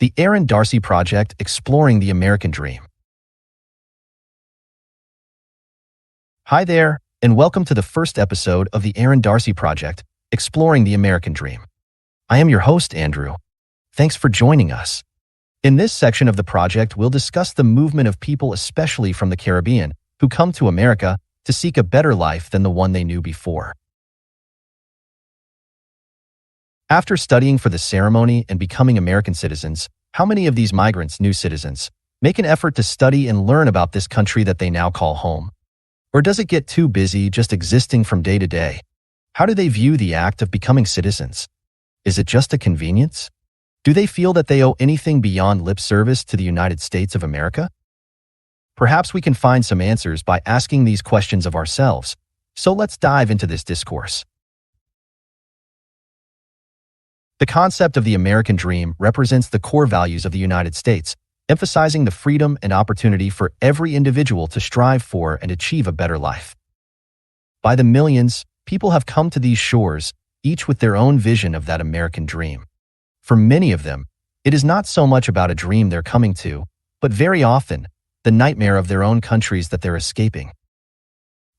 The Aaron Darcy Project, Exploring the American Dream. Hi there, and welcome to the first episode of the Aaron Darcy Project, Exploring the American Dream. I am your host, Andrew. Thanks for joining us. In this section of the project, we'll discuss the movement of people, especially from the Caribbean, who come to America to seek a better life than the one they knew before. After studying for the ceremony and becoming American citizens, how many of these migrants, new citizens, make an effort to study and learn about this country that they now call home? Or does it get too busy just existing from day to day? How do they view the act of becoming citizens? Is it just a convenience? Do they feel that they owe anything beyond lip service to the United States of America? Perhaps we can find some answers by asking these questions of ourselves. So let's dive into this discourse. The concept of the American dream represents the core values of the United States, emphasizing the freedom and opportunity for every individual to strive for and achieve a better life. By the millions, people have come to these shores, each with their own vision of that American dream. For many of them, it is not so much about a dream they're coming to, but very often, the nightmare of their own countries that they're escaping.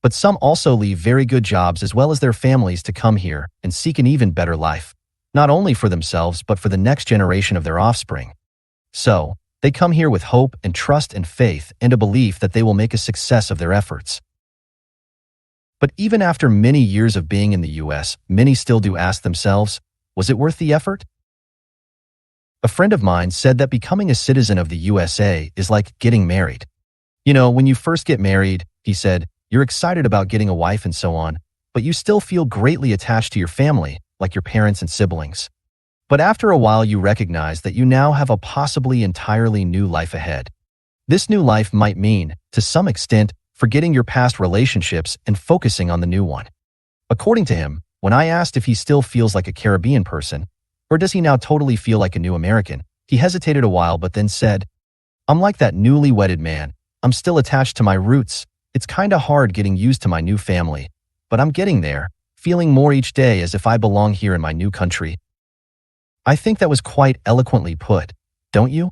But some also leave very good jobs as well as their families to come here and seek an even better life, not only for themselves but for the next generation of their offspring. So, they come here with hope and trust and faith and a belief that they will make a success of their efforts. But even after many years of being in the U.S., many still do ask themselves, was it worth the effort? A friend of mine said that becoming a citizen of the USA is like getting married. You know, when you first get married, he said, you're excited about getting a wife and so on, but you still feel greatly attached to your family, like your parents and siblings. But after a while you recognize that you now have a possibly entirely new life ahead. This new life might mean, to some extent, forgetting your past relationships and focusing on the new one. According to him, when I asked if he still feels like a Caribbean person, or does he now totally feel like a new American, he hesitated a while but then said, I'm like that newly wedded man. I'm still attached to my roots. It's kinda hard getting used to my new family, but I'm getting there, feeling more each day as if I belong here in my new country. I think that was quite eloquently put, don't you?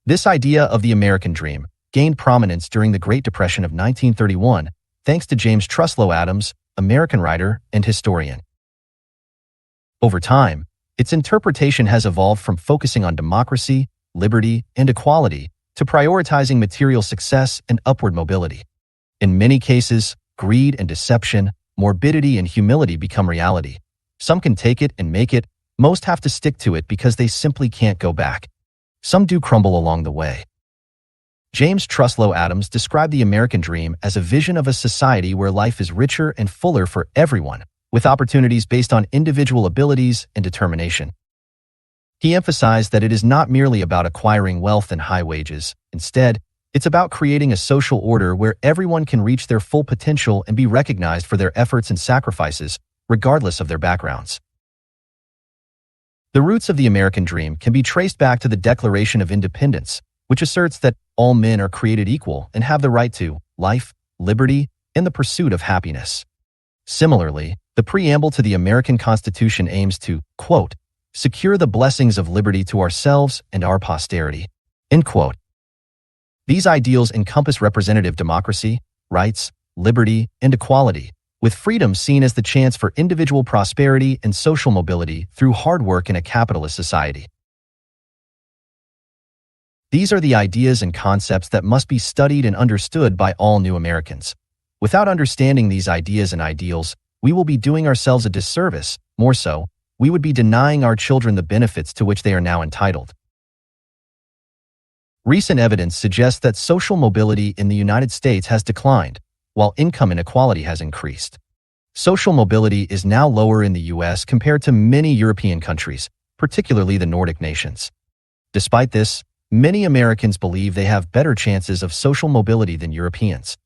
This idea of the American dream gained prominence during the Great Depression of 1931 thanks to James Truslow Adams, American writer and historian. Over time, its interpretation has evolved from focusing on democracy, liberty, and equality to prioritizing material success and upward mobility. In many cases, greed and deception, morbidity and humility become reality. Some can take it and make it, most have to stick to it because they simply can't go back. Some do crumble along the way. James Truslow Adams described the American dream as a vision of a society where life is richer and fuller for everyone, with opportunities based on individual abilities and determination. He emphasized that it is not merely about acquiring wealth and high wages. Instead, it's about creating a social order where everyone can reach their full potential and be recognized for their efforts and sacrifices, regardless of their backgrounds. The roots of the American dream can be traced back to the Declaration of Independence, which asserts that all men are created equal and have the right to life, liberty, and the pursuit of happiness. Similarly, the preamble to the American Constitution aims to, quote, secure the blessings of liberty to ourselves and our posterity, end quote. These ideals encompass representative democracy, rights, liberty, and equality, with freedom seen as the chance for individual prosperity and social mobility through hard work in a capitalist society. These are the ideas and concepts that must be studied and understood by all new Americans. Without understanding these ideas and ideals, we will be doing ourselves a disservice. More so, we would be denying our children the benefits to which they are now entitled. Recent evidence suggests that social mobility in the United States has declined, while income inequality has increased. Social mobility is now lower in the U.S. compared to many European countries, particularly the Nordic nations. Despite this, many Americans believe they have better chances of social mobility than Europeans.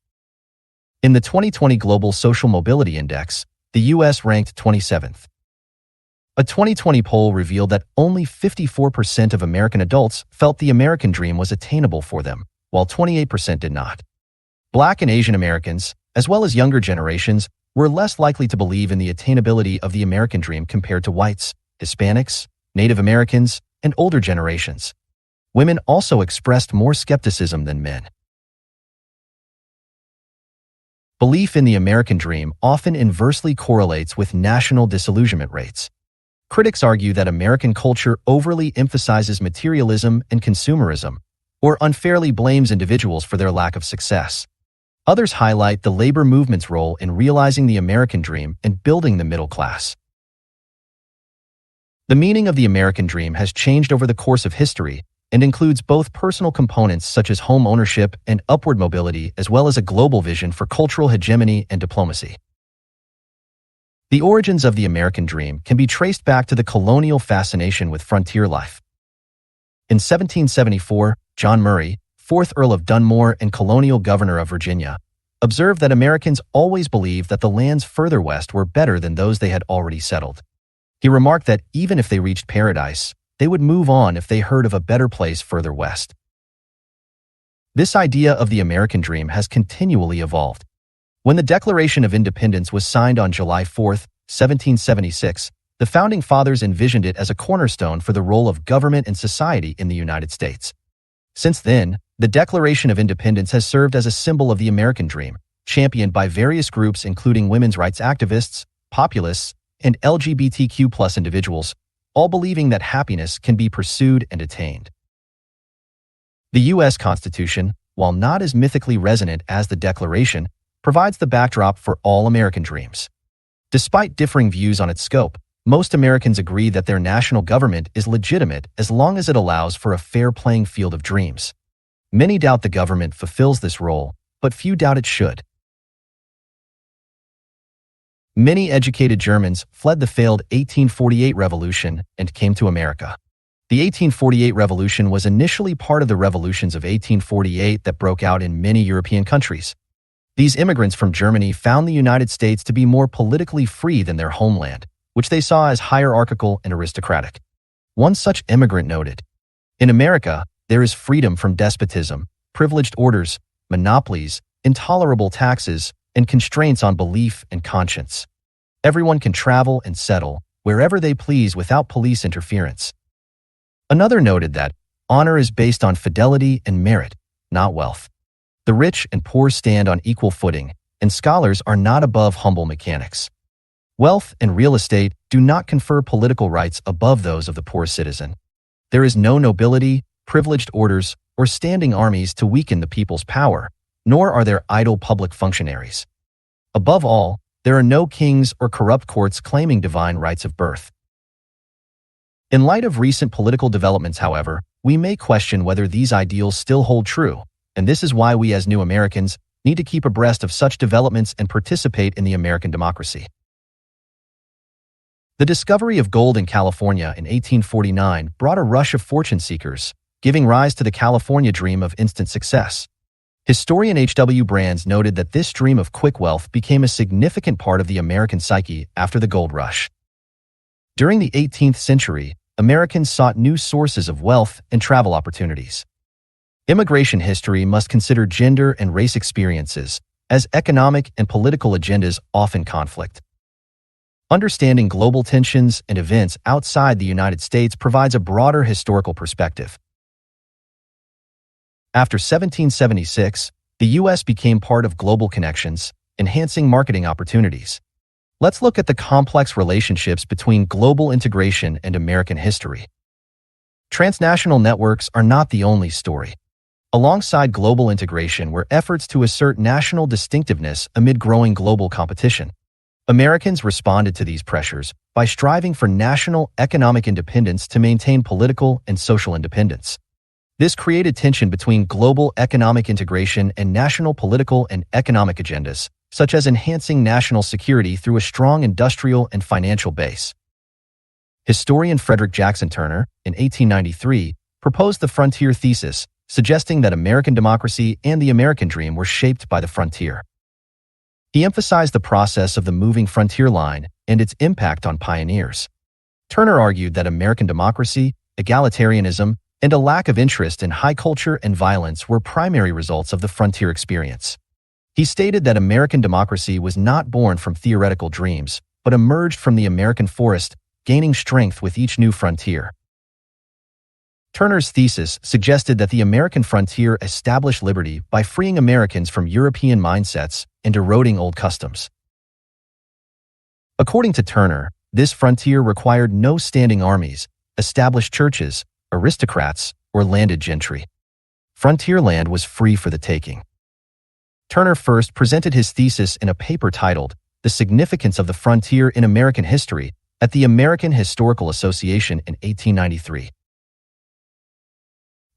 In the 2020 Global Social Mobility Index, the U.S. ranked 27th. A 2020 poll revealed that only 54% of American adults felt the American dream was attainable for them, while 28% did not. Black and Asian Americans, as well as younger generations, were less likely to believe in the attainability of the American dream compared to whites, Hispanics, Native Americans, and older generations. Women also expressed more skepticism than men. Belief in the American dream often inversely correlates with national disillusionment rates. Critics argue that American culture overly emphasizes materialism and consumerism, or unfairly blames individuals for their lack of success. Others highlight the labor movement's role in realizing the American dream and building the middle class. The meaning of the American dream has changed over the course of history and includes both personal components such as home ownership and upward mobility, as well as a global vision for cultural hegemony and diplomacy. The origins of the American dream can be traced back to the colonial fascination with frontier life. In 1774, John Murray, 4th Earl of Dunmore and colonial governor of Virginia, observed that Americans always believed that the lands further west were better than those they had already settled. He remarked that even if they reached paradise, they would move on if they heard of a better place further west. This idea of the American dream has continually evolved. When the Declaration of Independence was signed on July 4, 1776, the Founding Fathers envisioned it as a cornerstone for the role of government and society in the United States. Since then, the Declaration of Independence has served as a symbol of the American dream, championed by various groups including women's rights activists, populists, and LGBTQ+ individuals, all believing that happiness can be pursued and attained. The U.S. Constitution, while not as mythically resonant as the Declaration, provides the backdrop for all American dreams. Despite differing views on its scope, most Americans agree that their national government is legitimate as long as it allows for a fair playing field of dreams. Many doubt the government fulfills this role, but few doubt it should. Many educated Germans fled the failed 1848 revolution and came to America. The 1848 revolution was initially part of the revolutions of 1848 that broke out in many European countries. These immigrants from Germany found the United States to be more politically free than their homeland, which they saw as hierarchical and aristocratic. One such immigrant noted, "In America, there is freedom from despotism, privileged orders, monopolies, intolerable taxes, and constraints on belief and conscience. Everyone can travel and settle wherever they please without police interference." Another noted that honor is based on fidelity and merit, not wealth. The rich and poor stand on equal footing, and scholars are not above humble mechanics. Wealth and real estate do not confer political rights above those of the poor citizen. There is no nobility, privileged orders, or standing armies to weaken the people's power, nor are there idle public functionaries. Above all, there are no kings or corrupt courts claiming divine rights of birth. In light of recent political developments, however, we may question whether these ideals still hold true, and this is why we as new Americans need to keep abreast of such developments and participate in the American democracy. The discovery of gold in California in 1849 brought a rush of fortune seekers, giving rise to the California dream of instant success. Historian H.W. Brands noted that this dream of quick wealth became a significant part of the American psyche after the gold rush. During the 18th century, Americans sought new sources of wealth and travel opportunities. Immigration history must consider gender and race experiences, as economic and political agendas often conflict. Understanding global tensions and events outside the United States provides a broader historical perspective. After 1776, the U.S. became part of global connections, enhancing marketing opportunities. Let's look at the complex relationships between global integration and American history. Transnational networks are not the only story. Alongside global integration were efforts to assert national distinctiveness amid growing global competition. Americans responded to these pressures by striving for national economic independence to maintain political and social independence. This created tension between global economic integration and national political and economic agendas, such as enhancing national security through a strong industrial and financial base. Historian Frederick Jackson Turner, in 1893, proposed the frontier thesis, suggesting that American democracy and the American dream were shaped by the frontier. He emphasized the process of the moving frontier line and its impact on pioneers. Turner argued that American democracy, egalitarianism, and a lack of interest in high culture and violence were primary results of the frontier experience. He stated that American democracy was not born from theoretical dreams, but emerged from the American forest gaining strength with each new frontier. Turner's thesis suggested that the American frontier established liberty by freeing Americans from European mindsets and eroding old customs. According to Turner, this frontier required no standing armies, established churches, aristocrats, or landed gentry. Frontier land was free for the taking. Turner first presented his thesis in a paper titled The Significance of the Frontier in American History at the American Historical Association in 1893.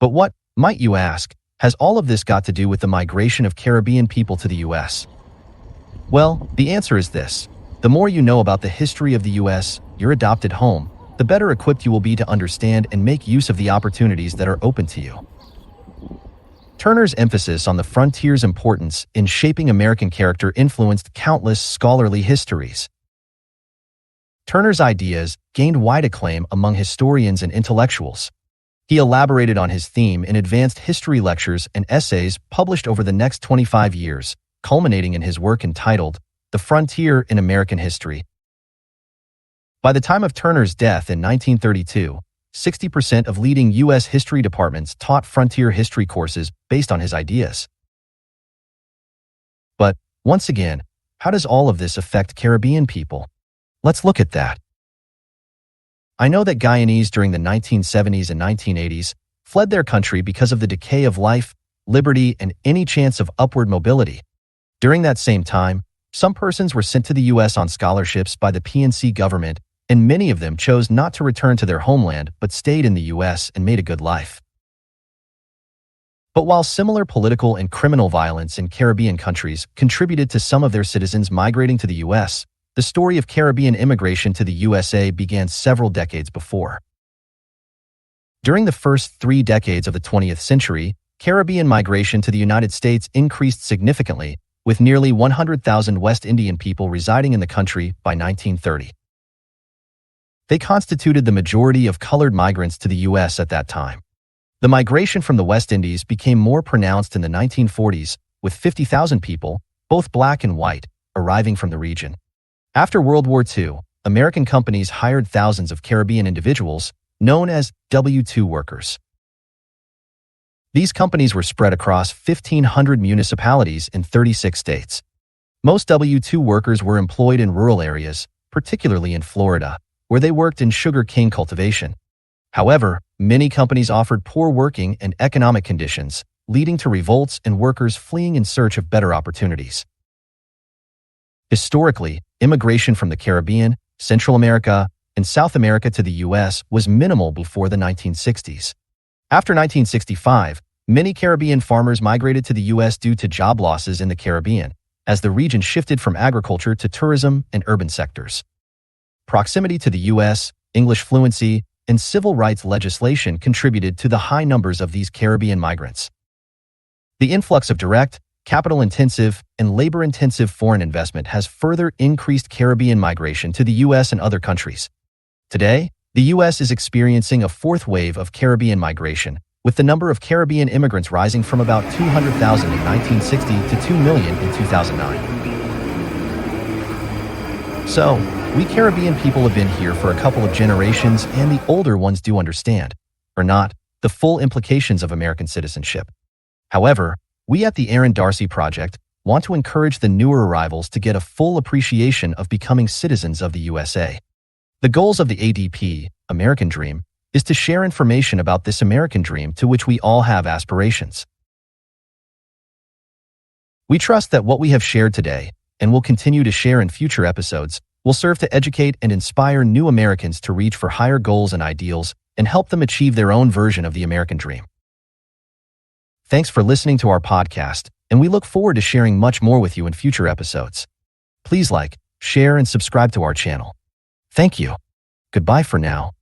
But what, might you ask, has all of this got to do with the migration of Caribbean people to the U.S.? Well, the answer is this. The more you know about the history of the U.S., your adopted home, the better equipped you will be to understand and make use of the opportunities that are open to you. Turner's emphasis on the frontier's importance in shaping American character influenced countless scholarly histories. Turner's ideas gained wide acclaim among historians and intellectuals. He elaborated on his theme in advanced history lectures and essays published over the next 25 years, culminating in his work entitled The Frontier in American History. By the time of Turner's death in 1932, 60% of leading U.S. history departments taught frontier history courses based on his ideas. But, once again, how does all of this affect Caribbean people? Let's look at that. I know that Guyanese during the 1970s and 1980s fled their country because of the decay of life, liberty, and any chance of upward mobility. During that same time, some persons were sent to the U.S. on scholarships by the PNC government, and many of them chose not to return to their homeland but stayed in the U.S. and made a good life. But while similar political and criminal violence in Caribbean countries contributed to some of their citizens migrating to the U.S., the story of Caribbean immigration to the USA began several decades before. During the first 3 decades of the 20th century, Caribbean migration to the United States increased significantly, with nearly 100,000 West Indian people residing in the country by 1930. They constituted the majority of colored migrants to the U.S. at that time. The migration from the West Indies became more pronounced in the 1940s, with 50,000 people, both black and white, arriving from the region. After World War II, American companies hired thousands of Caribbean individuals, known as W-2 workers. These companies were spread across 1,500 municipalities in 36 states. Most W-2 workers were employed in rural areas, particularly in Florida, where they worked in sugar cane cultivation. However, many companies offered poor working and economic conditions, leading to revolts and workers fleeing in search of better opportunities. Historically, immigration from the Caribbean, Central America, and South America to the U.S. was minimal before the 1960s. After 1965, many Caribbean farmers migrated to the U.S. due to job losses in the Caribbean, as the region shifted from agriculture to tourism and urban sectors. Proximity to the U.S., English fluency, and civil rights legislation contributed to the high numbers of these Caribbean migrants. The influx of direct, capital-intensive, and labor-intensive foreign investment has further increased Caribbean migration to the U.S. and other countries. Today, the U.S. is experiencing a fourth wave of Caribbean migration, with the number of Caribbean immigrants rising from about 200,000 in 1960 to 2 million in 2009. So, we Caribbean people have been here for a couple of generations, and the older ones do understand, or not, the full implications of American citizenship. However, we at the Aaron Darcy Project want to encourage the newer arrivals to get a full appreciation of becoming citizens of the USA. The goals of the ADP, American Dream, is to share information about this American dream to which we all have aspirations. We trust that what we have shared today, and will continue to share in future episodes, will serve to educate and inspire new Americans to reach for higher goals and ideals and help them achieve their own version of the American dream. Thanks for listening to our podcast, and we look forward to sharing much more with you in future episodes. Please like, share, and subscribe to our channel. Thank you. Goodbye for now.